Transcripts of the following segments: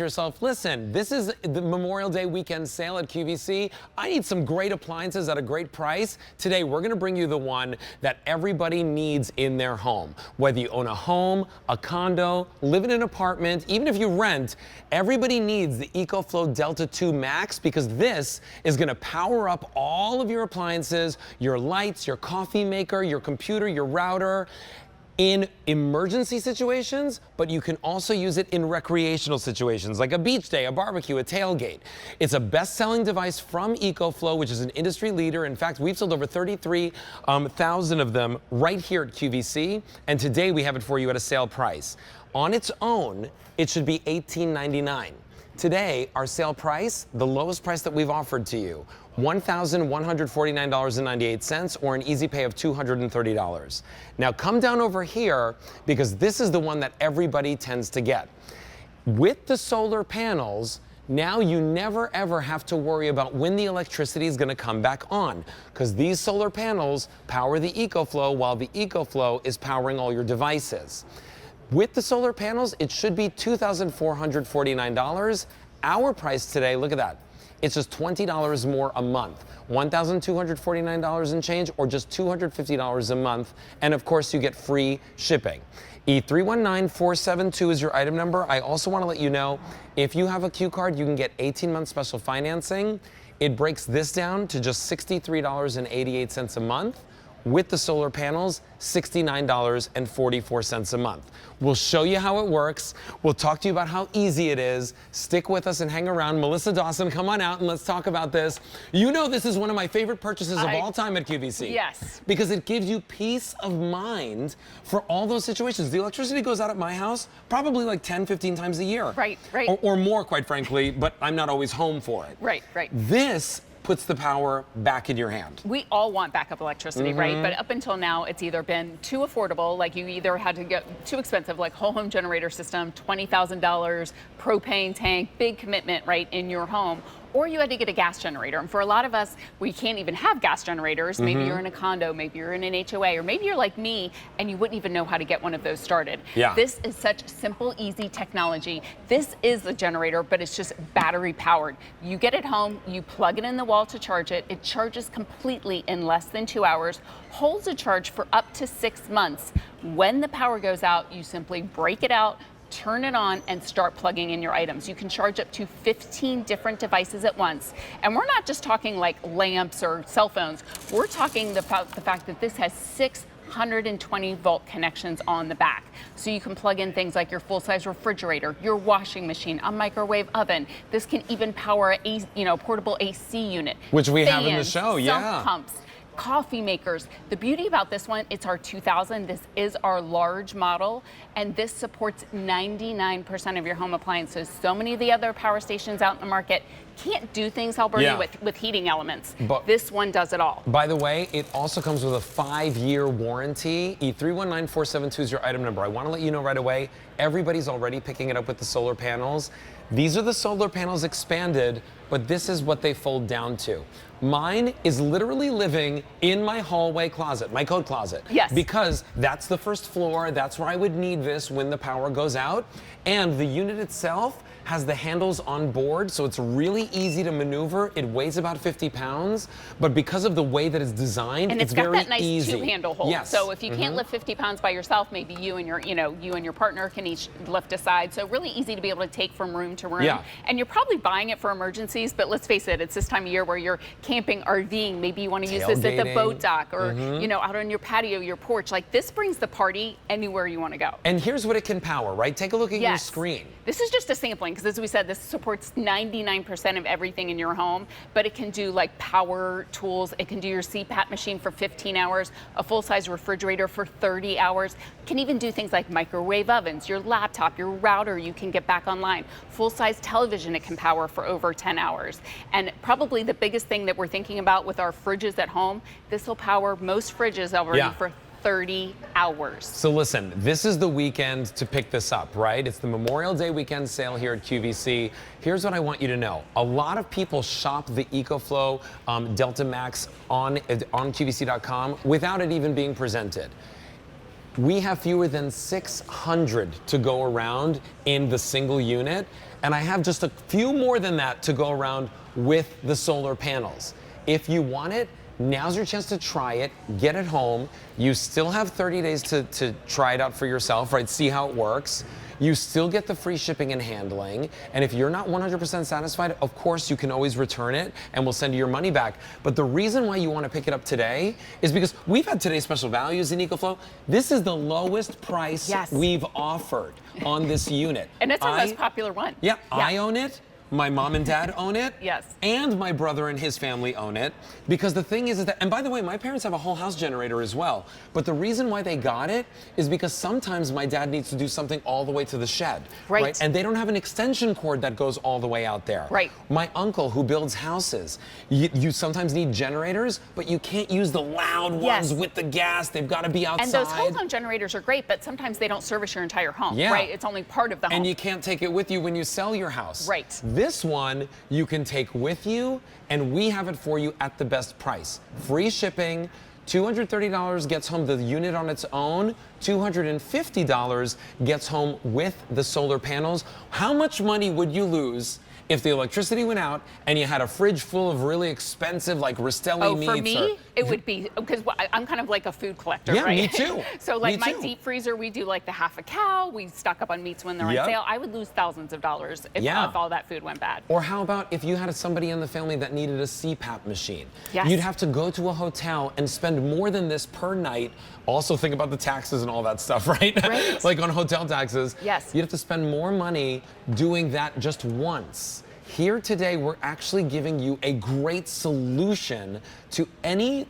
Yourself, listen, this is the Memorial Day weekend sale at QVC. I need some great appliances at a great price. Today, we're gonna bring you the one that everybody needs in their home. Whether you own a home, a condo, live in an apartment, even if you rent, everybody needs the EcoFlow Delta 2 Max because this is gonna power up all of your appliances, your lights, your coffee maker, your computer, your router, in emergency situations, but you can also use it in recreational situations like a beach day, a barbecue, a tailgate. It's a best-selling device from EcoFlow, which is an industry leader. In fact, we've sold over 33,000 of them right here at QVC, and today we have it for you at a sale price. On its own, it should be $18.99. Today, our sale price, the lowest price that we've offered to you, $1,149.98 or an easy pay of $230. Now come down over here because this is the one that everybody tends to get. With the solar panels, now you never ever have to worry about when the electricity is going to come back on because these solar panels power the EcoFlow while the EcoFlow is powering all your devices. With the solar panels, it should be $2,449. Our price today, look at that. It's just $20 more a month, $1,249 and change, or just $250 a month. And of course, you get free shipping. E319472 is your item number. I also want to let you know, if you have a Q card, you can get 18-month special financing. It breaks this down to just $63.88 a month. With the solar panels, $69.44 a month. We'll show you how it works. We'll talk to you about how easy it is. Stick with us and hang around. Melissa Dawson, come on out and let's talk about this. You know this is one of my favorite purchases of all time at QVC. Yes. Because it gives you peace of mind for all those situations. The electricity goes out at my house probably like 10, 15 times a year. Right. Or more, quite frankly, but I'm not always home for it. Right. This puts the power back in your hand. We all want backup electricity, right? But up until now, it's either been too affordable, like you either had to get too expensive, like whole home generator system, $20,000, propane tank, big commitment, right, in your home, or you had to get a gas generator. And for a lot of us, we can't even have gas generators. Maybe you're in a condo, maybe you're in an HOA, or maybe you're like me and you wouldn't even know how to get one of those started. Yeah. This is such simple, easy technology. This is the generator, but it's just battery powered. You get it home, you plug it in the wall to charge it. It charges completely in less than 2 hours, holds a charge for up to 6 months. When the power goes out, you simply break it out, turn it on, and start plugging in your items. You can charge up to 15 different devices at once. And we're not just talking like lamps or cell phones. We're talking about the fact that this has 620 volt connections on the back. So you can plug in things like your full-size refrigerator, your washing machine, a microwave oven. This can even power a portable AC unit. Which we have in the Fans, show, sump pumps, coffee makers. The beauty about this one, it's our 2000. This is our large model, and this supports 99% of your home appliances. So many of the other power stations out in the market can't do things, Alberti, with heating elements. But this one does it all. By the way, it also comes with a 5-year warranty. E319472 is your item number. I want to let you know right away, everybody's already picking it up with the solar panels. These are the solar panels expanded, but this is what they fold down to. Mine is literally living in my hallway closet, my coat closet. Yes. Because that's the first floor, that's where I would need this when the power goes out. And the unit itself has the handles on board, so it's really easy to maneuver. It weighs about 50 pounds, but because of the way that it's designed, and it's very easy. And it's got that nice two-handle hold. Yes. So if you can't lift 50 pounds by yourself, maybe you and your partner can each lift aside. So really easy to be able to take from room to room. Yeah. And you're probably buying it for emergencies, but let's face it, it's this time of year where you're camping, RVing. Maybe you want to use this at the boat dock or out on your patio, your porch. Like, this brings the party anywhere you want to go. And here's what it can power, right? Take a look at your screen. This is just a sampling because, as we said, this supports 99% of everything in your home, but it can do like power tools. It can do your CPAP machine for 15 hours, a full-size refrigerator for 30 hours. It can even do things like microwave ovens, your laptop, your router you can get back online. Full-size television it can power for over 10 hours. And probably the biggest thing that we're thinking about with our fridges at home, this will power most fridges already for 30 hours. So listen, this is the weekend to pick this up, right? It's the Memorial Day weekend sale here at QVC. Here's what I want you to know. A lot of people shop the EcoFlow Delta Max on QVC.com without it even being presented. We have fewer than 600 to go around in the single unit. And I have just a few more than that to go around with the solar panels. If you want it, now's your chance to try it, get it home. You still have 30 days to try it out for yourself, right? See how it works. You still get the free shipping and handling. And if you're not 100% satisfied, of course, you can always return it and we'll send you your money back. But the reason why you want to pick it up today is because we've had today's special values in EcoFlow. This is the lowest price we've offered on this unit. And it's our most popular one. Yeah, I own it. My mom and dad own it. Yes. And my brother and his family own it. Because the thing is that, and by the way, my parents have a whole house generator as well. But the reason why they got it is because sometimes my dad needs to do something all the way to the shed. Right. And they don't have an extension cord that goes all the way out there. Right. My uncle who builds houses, you sometimes need generators, but you can't use the loud ones with the gas. They've got to be outside. And those whole home generators are great, but sometimes they don't service your entire home. Right. It's only part of the home. And you can't take it with you when you sell your house. Right. This one you can take with you, and we have it for you at the best price. Free shipping, $230 gets home the unit on its own, $250 gets home with the solar panels. How much money would you lose if the electricity went out and you had a fridge full of really expensive, like Rastelli meats? For me, it would be, because I'm kind of like a food collector, right? Yeah, me too. So like my deep freezer, we do like the half a cow. We stock up on meats when they're on sale. I would lose thousands of dollars if all that food went bad. Or how about if you had somebody in the family that needed a CPAP machine? Yes. You'd have to go to a hotel and spend more than this per night. Also think about the taxes and all that stuff, right? Right. Like on hotel taxes. Yes. You'd have to spend more money doing that just once. Here today, we're actually giving you a great solution to any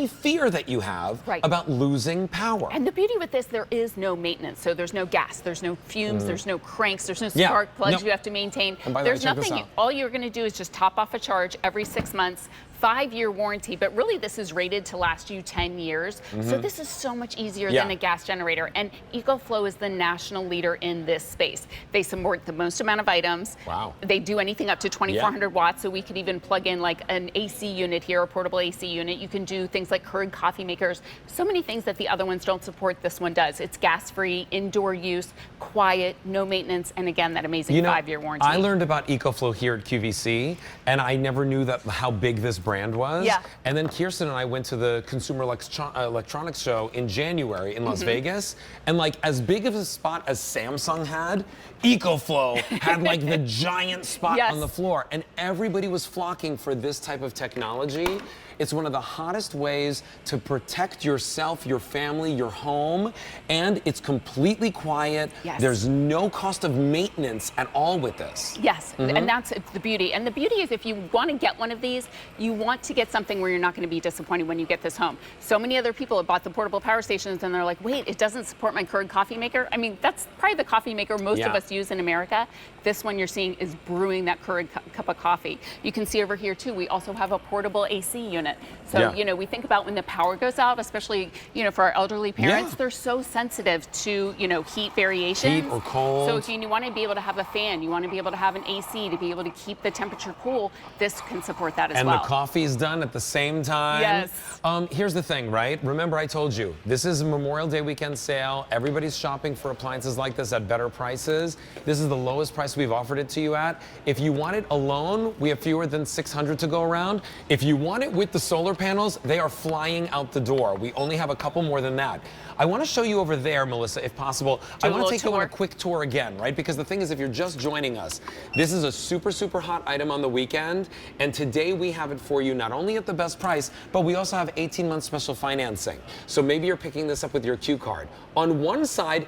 fear that you have about losing power. And the beauty with this, there is no maintenance. So there's no gas, there's no fumes, there's no cranks, there's no spark plugs you have to maintain. And by the there's way, check this nothing. out. All you're going to do is just top off a charge every 6 months. 5-year warranty, but really this is rated to last you 10 years. So this is so much easier than a gas generator. And EcoFlow is the national leader in this space. They support the most amount of items. Wow. They do anything up to 2,400 watts, so we could even plug in like an AC unit here, a portable AC unit. You can do things like Keurig coffee makers. So many things that the other ones don't support, this one does. It's gas-free, indoor use, quiet, no maintenance, and again, that amazing 5-year warranty. I learned about EcoFlow here at QVC, and I never knew how big this brand was. Yeah. And then Kirsten and I went to the Consumer Electronics Show in January in Las Vegas, and like as big of a spot as Samsung had, EcoFlow had like the giant spot on the floor, and everybody was flocking for this type of technology. It's one of the hottest ways to protect yourself, your family, your home, and it's completely quiet. Yes. There's no cost of maintenance at all with this. Yes, and that's the beauty. And the beauty is if you want to get one of these, you want to get something where you're not going to be disappointed when you get this home. So many other people have bought the portable power stations and they're like, wait, it doesn't support my Keurig coffee maker? I mean, that's probably the coffee maker most of us use in America. This one you're seeing is brewing that Keurig cup of coffee. You can see over here too, we also have a portable AC unit. So, you know, we think about when the power goes out, especially, you know, for our elderly parents, they're so sensitive to, you know, heat variations. Heat or cold. So if you want to be able to have a fan, you want to be able to have an AC to be able to keep the temperature cool, this can support that as well. And the coffee's done at the same time. Yes. Here's the thing, right? Remember I told you, this is a Memorial Day weekend sale. Everybody's shopping for appliances like this at better prices. This is the lowest price we've offered it to you at. If you want it alone, we have fewer than 600 to go around. If you want it with the solar panels, they are flying out the door. We only have a couple more than that. I want to show you over there, Melissa, if possible. I want to take you on a quick tour again, right? Because the thing is, if you're just joining us, this is a super, super hot item on the weekend. And today we have it for you not only at the best price, but we also have 18-month special financing. So maybe you're picking this up with your Q card. On one side,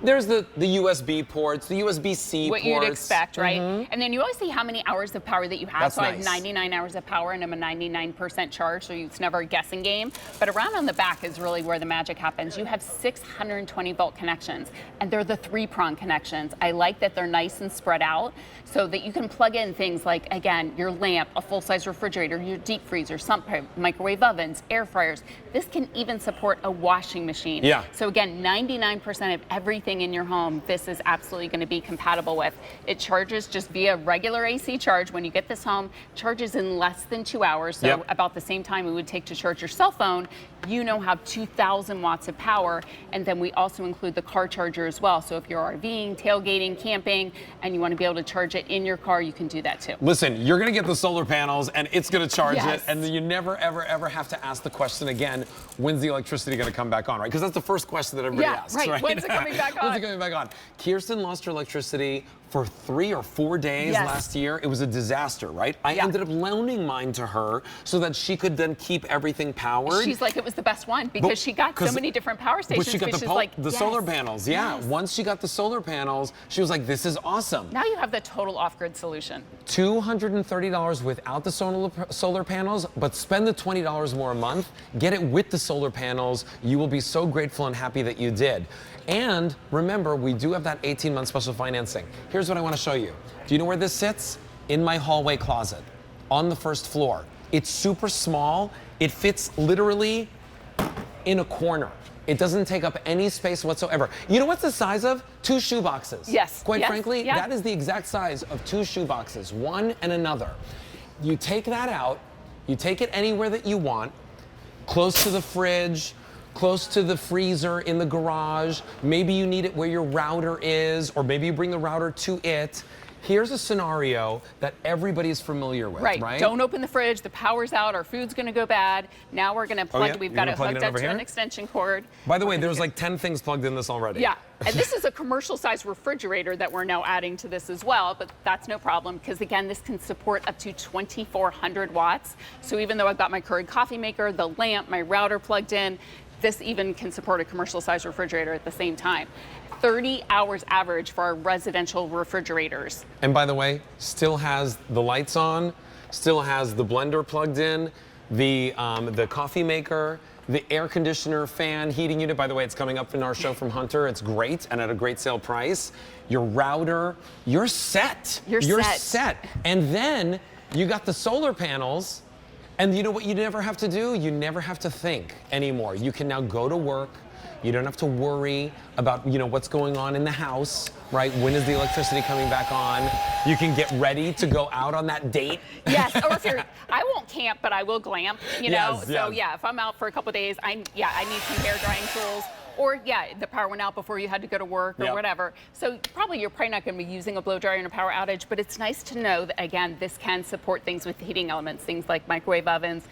there's the USB ports, the USB-C ports. What you'd expect, right? And then you always see how many hours of power that you have. That's so nice. I have 99 hours of power and I'm a 99% charge, so it's never a guessing game. But around on the back is really where the magic happens. You have 620 volt connections, and they're the 3-prong connections. I like that they're nice and spread out so that you can plug in things like, again, your lamp, a full-size refrigerator, your deep freezer, some microwave ovens, air fryers. This can even support a washing machine. Yeah. So again, 99% of everything in your home, this is absolutely going to be compatible with. It charges just via regular AC charge. When you get this home, charges in less than 2 hours, so about the same time it would take to charge your cell phone. you now have 2,000 watts of power. And then we also include the car charger as well. So if you're RVing, tailgating, camping, and you want to be able to charge it in your car, you can do that too. Listen, you're going to get the solar panels and it's going to charge Yes. it, and then you never, ever, ever have to ask the question again, when's the electricity going to come back on, right? Because that's the first question that everybody asks, right? When's it coming back on? When's it coming back on? Kirsten lost her electricity for 3 or 4 days Yes. last year. It was a disaster, right? I ended up loaning mine to her so that she could then keep everything powered. She's like, it was the best one because she got so many different power stations. But she got the solar panels, Yes. Once she got the solar panels, she was like, this is awesome. Now you have the total off-grid solution. $230 without the solar panels, but spend the $20 more a month. Get it with the solar panels. You will be so grateful and happy that you did. And remember, we do have that 18-month special financing. Here's what I want to show you. Do you know where this sits? In my hallway closet, on the first floor. It's super small. It fits literally in a corner. It doesn't take up any space whatsoever. You know what's the size of? 2 shoe boxes. Yes. Quite Yes. frankly, Yeah. that is the exact size of 2 shoe boxes, one and another. You take that out, you take it anywhere that you want, close to the fridge, close to the freezer in the garage. Maybe you need it where your router is, or maybe you bring the router to it. Here's a scenario that everybody is familiar with, right? Don't open the fridge, the power's out, our food's gonna go bad. Now we're gonna plug, we've got it hooked up to an extension cord. By the way, there's like 10 things plugged in this already. Yeah, and this is a commercial size refrigerator that we're now adding to this as well, but that's no problem because again, this can support up to 2,400 watts. So even though I've got my Keurig coffee maker, the lamp, my router plugged in, this even can support a commercial size refrigerator at the same time. 30 hours average for our residential refrigerators. And by the way, still has the lights on, still has the blender plugged in, the coffee maker, the air conditioner, fan, heating unit. By the way, it's coming up in our show from Hunter. It's great and at a great sale price. Your router, you're set. You're set. And then you got the solar panels. And you know what you never have to do? You never have to think anymore. You can now go to work. You don't have to worry about, what's going on in the house, right? When is the electricity coming back on? You can get ready to go out on that date. Yes, or if you're, I won't camp, but I will glamp, Yes, So yeah, if I'm out for a couple days, I need some hair drying tools. Or the power went out before you had to go to work or whatever. So you're probably not going to be using a blow dryer in a power outage, but it's nice to know that, again, this can support things with heating elements, things like microwave ovens,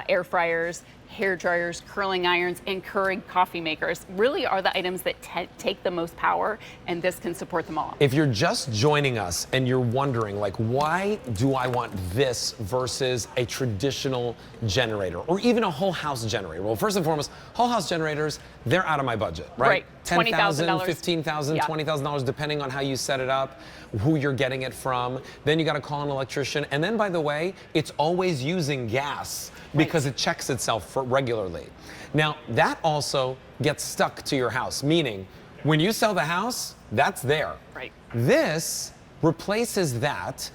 air fryers, hair dryers, curling irons, and Keurig coffee makers really are the items that take the most power, and this can support them all. If you're just joining us and you're wondering, like, why do I want this versus a traditional generator or even a whole house generator? Well, first and foremost, whole house generators, they're out of my budget, right? $10,000, $15,000, $20,000, depending on how you set it up, who you're getting it from. Then you got to call an electrician. And then, by the way, it's always using gas because it checks itself regularly. Now, that also gets stuck to your house, meaning when you sell the house, that's there. Right. This replaces that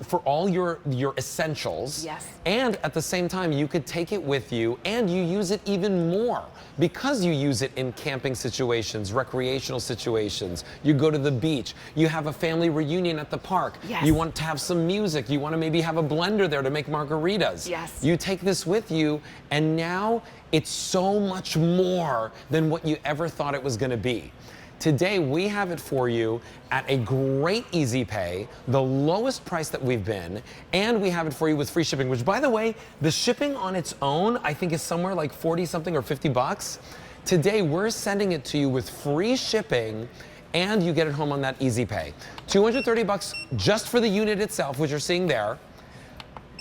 for all your essentials. Yes. And at the same time, you could take it with you and you use it even more because you use it in camping situations, recreational situations. You go to the beach, you have a family reunion at the park. Yes. You want to have some music, you want to maybe have a blender there to make margaritas. Yes. You take this with you and now it's so much more than what you ever thought it was going to be. Today, we have it for you at a great easy pay, the lowest price that we've been, and we have it for you with free shipping, which, by the way, the shipping on its own, I think is somewhere like 40 something or 50 bucks. Today, we're sending it to you with free shipping, and you get it home on that easy pay. 230 bucks just for the unit itself, which you're seeing there.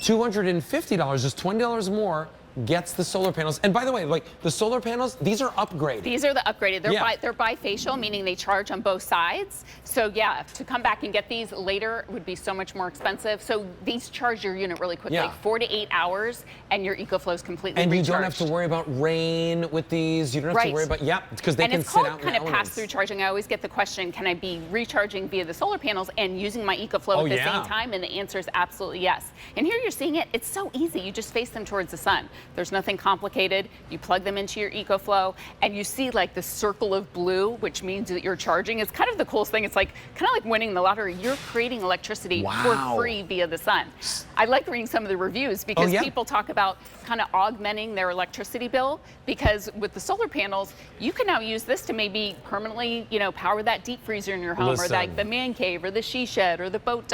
$250, just $20 more, gets the solar panels. And by the way, like the solar panels, these are upgraded. These are the upgraded. They're bifacial, meaning they charge on both sides. So yeah, to come back and get these later would be so much more expensive. So these charge your unit really quickly, 4 to 8 hours, and your EcoFlow is completely recharged. And you don't have to worry about rain with these. You don't have to worry about, because they can sit out in the elements. And it's called kind of pass-through charging. I always get the question, can I be recharging via the solar panels and using my EcoFlow at the same time? And the answer is absolutely yes. And here you're seeing it. It's so easy. You just face them towards the sun. There's nothing complicated. You plug them into your EcoFlow, and you see like the circle of blue, which means that you're charging. It's kind of the coolest thing. It's like kind of like winning the lottery. You're creating electricity for free via the sun. I like reading some of the reviews because people talk about kind of augmenting their electricity bill, because with the solar panels, you can now use this to maybe permanently, power that deep freezer in your home, or like the man cave, or the she shed, or the boat